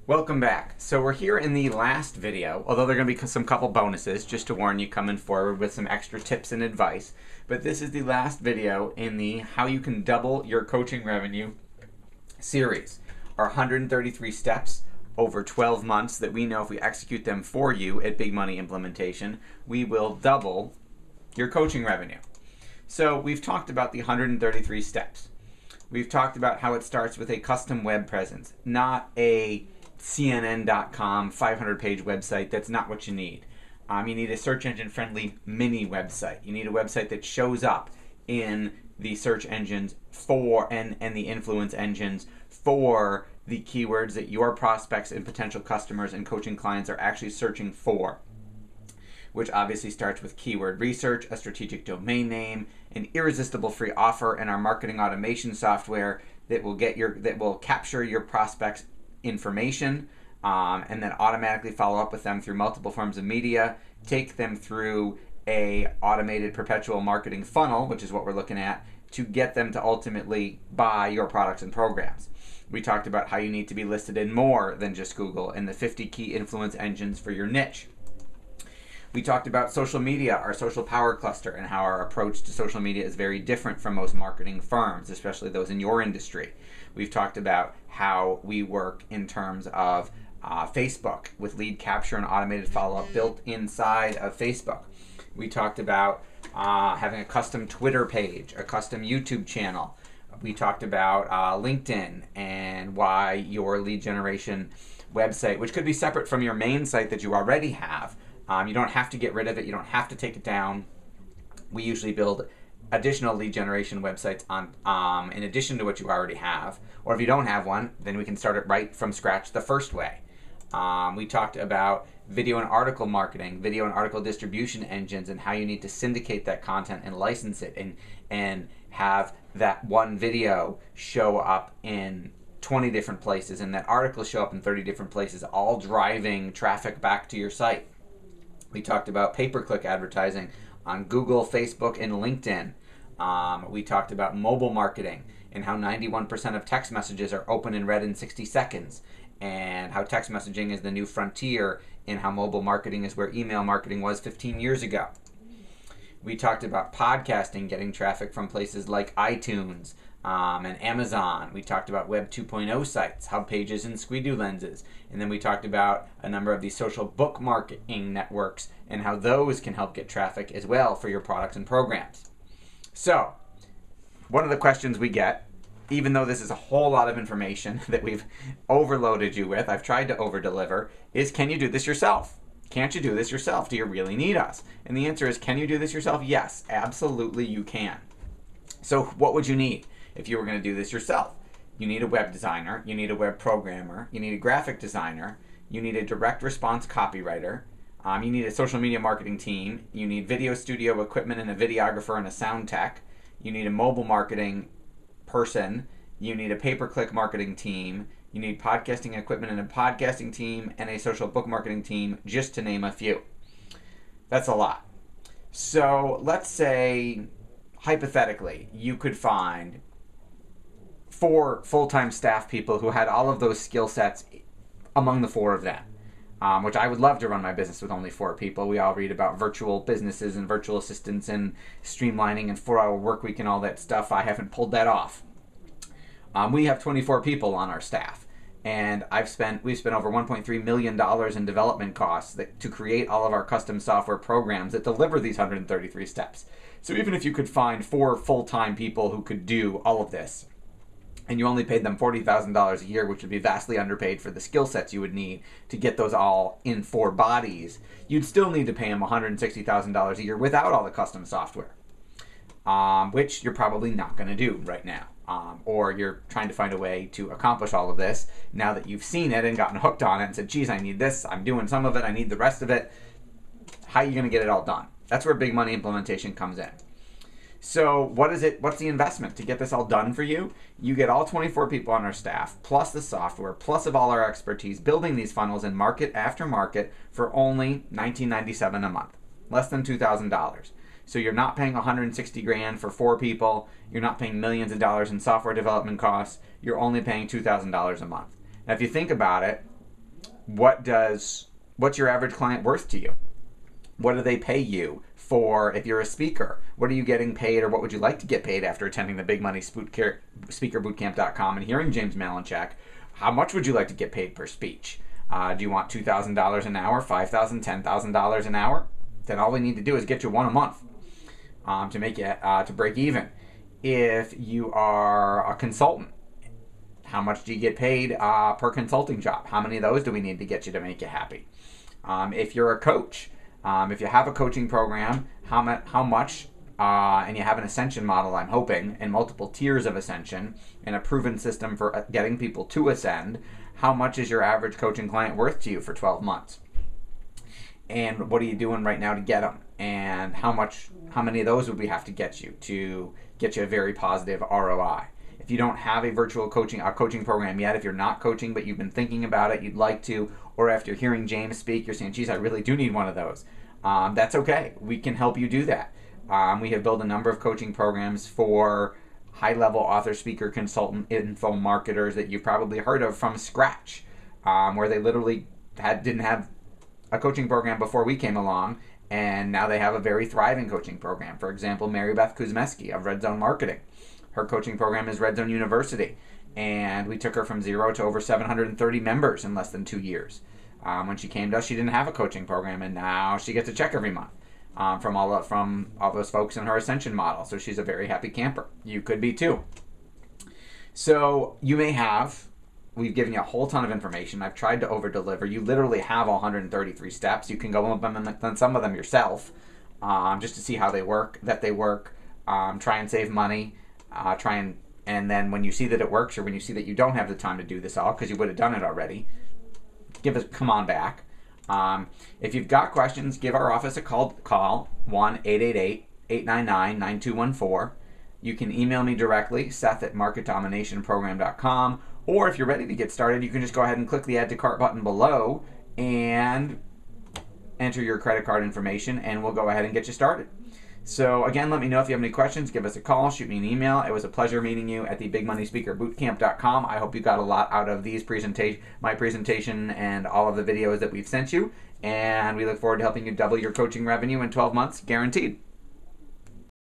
Welcome back. So we're here in the last video, although there are going to be some couple bonuses, just to warn you, coming forward with some extra tips and advice. But this is the last video in the How You Can Double Your Coaching Revenue series. Our 133 steps over 12 months that we know if we execute them for you at Big Money Implementation, we will double your coaching revenue. So we've talked about the 133 steps. We've talked about how it starts with a custom web presence, not a CNN.com 500-page website. That's not what you need. You need a search engine friendly mini website. You need a website that shows up in the search engines for and the influence engines for the keywords that your prospects and potential customers and coaching clients are actually searching for, which obviously starts with keyword research, a strategic domain name, an irresistible free offer, and our marketing automation software that will capture your prospects' information and then automatically follow up with them through multiple forms of media, take them through a automated perpetual marketing funnel, which is what we're looking at, to get them to ultimately buy your products and programs. We talked about how you need to be listed in more than just Google and the 50 key influence engines for your niche. We talked about social media, our social power cluster, and how our approach to social media is very different from most marketing firms, especially those in your industry. We've talked about how we work in terms of Facebook with lead capture and automated follow-up built inside of Facebook. We talked about having a custom Twitter page, a custom YouTube channel. We talked about LinkedIn and why your lead generation website, which could be separate from your main site that you already have, you don't have to get rid of it. You don't have to take it down. We usually build additional lead generation websites on in addition to what you already have. Or if you don't have one, then we can start it right from scratch the first way. We talked about video and article marketing, video and article distribution engines, and how you need to syndicate that content and license it and have that one video show up in 20 different places and that article show up in 30 different places, all driving traffic back to your site. We talked about pay-per-click advertising on Google, Facebook, and LinkedIn. We talked about mobile marketing and how 91% of text messages are open and read in 60 seconds, and how text messaging is the new frontier and how mobile marketing is where email marketing was 15 years ago. We talked about podcasting, getting traffic from places like iTunes and Amazon. We talked about Web 2.0 sites, hub pages, and Squidoo lenses. And then we talked about a number of these social bookmarking networks and how those can help get traffic as well for your products and programs. So, one of the questions we get, even though this is a whole lot of information that we've overloaded you with, I've tried to over-deliver, is can you do this yourself? Can't you do this yourself? Do you really need us? And the answer is, can you do this yourself? Yes, absolutely you can. So what would you need if you were going to do this yourself? You need a web designer, you need a web programmer, you need a graphic designer, you need a direct response copywriter, you need a social media marketing team, you need video studio equipment and a videographer and a sound tech, you need a mobile marketing person, you need a pay-per-click marketing team, you need podcasting equipment and a podcasting team, and a social book marketing team, just to name a few. That's a lot. So let's say, hypothetically, you could find 4 full-time staff people who had all of those skill sets among the 4 of them, which I would love to run my business with only 4 people. We all read about virtual businesses and virtual assistants and streamlining and 4-hour work week and all that stuff. I haven't pulled that off. We have 24 people on our staff, and we've spent over $1.3 million in development costs to create all of our custom software programs that deliver these 133 steps. So even if you could find 4 full-time people who could do all of this, and you only paid them $40,000 a year, which would be vastly underpaid for the skill sets you would need to get those all in 4 bodies, you'd still need to pay them $160,000 a year without all the custom software, which you're probably not going to do right now. Or you're trying to find a way to accomplish all of this now that you've seen it and gotten hooked on it and said, geez, I need this, I'm doing some of it, I need the rest of it. How are you going to get it all done? That's where Big Money Implementation comes in. So what's the investment to get this all done for you? You get all 24 people on our staff, plus the software, plus of all our expertise, building these funnels in market after market for only $19.97 a month, less than $2,000. So you're not paying $160,000 for 4 people. You're not paying millions of dollars in software development costs. You're only paying $2,000 a month. Now, if you think about it, what's your average client worth to you? What do they pay you for if you're a speaker? What are you getting paid, or what would you like to get paid after attending the Big Money SpeakerBootcamp.com and hearing James Malinchak? How much would you like to get paid per speech? Do you want $2,000 an hour, $5,000, $10,000 an hour? Then all we need to do is get you one a month to make it to break even. If you are a consultant, how much do you get paid per consulting job? How many of those do we need to get you to make you happy? If you're a coach, if you have a coaching program, how much, and you have an ascension model, I'm hoping, and multiple tiers of ascension, and a proven system for getting people to ascend, how much is your average coaching client worth to you for 12 months? And what are you doing right now to get them? And how many of those would we have to get you a very positive ROI? If you don't have a coaching program yet, if you're not coaching but you've been thinking about it, you'd like to, or after hearing James speak, you're saying, geez, I really do need one of those. That's okay. We can help you do that. We have built a number of coaching programs for high-level author, speaker, consultant, info marketers that you've probably heard of from scratch, where they literally didn't have a coaching program before we came along, and now they have a very thriving coaching program. For example, Mary Beth Kuzmeski of Red Zone Marketing. Her coaching program is Red Zone University, and we took her from 0 to over 730 members in less than 2 years. When she came to us, she didn't have a coaching program, and now she gets a check every month from all those folks in her ascension model. So she's a very happy camper. You could be too. So you may have. We've given you a whole ton of information. I've tried to over-deliver. You literally have 133 steps. You can go on some of them yourself just to see how they work, try and save money, and then when you see that it works, or when you see that you don't have the time to do this all because you would have done it already, come on back. If you've got questions, give our office a call 1-888-899-9214. You can email me directly, Seth@marketdominationprogram.com. Or if you're ready to get started, you can just go ahead and click the Add to Cart button below and enter your credit card information, and we'll go ahead and get you started. So again, let me know if you have any questions. Give us a call, shoot me an email. It was a pleasure meeting you at the BigMoneySpeakerBootcamp.com. I hope you got a lot out of my presentation and all of the videos that we've sent you. And we look forward to helping you double your coaching revenue in 12 months, guaranteed.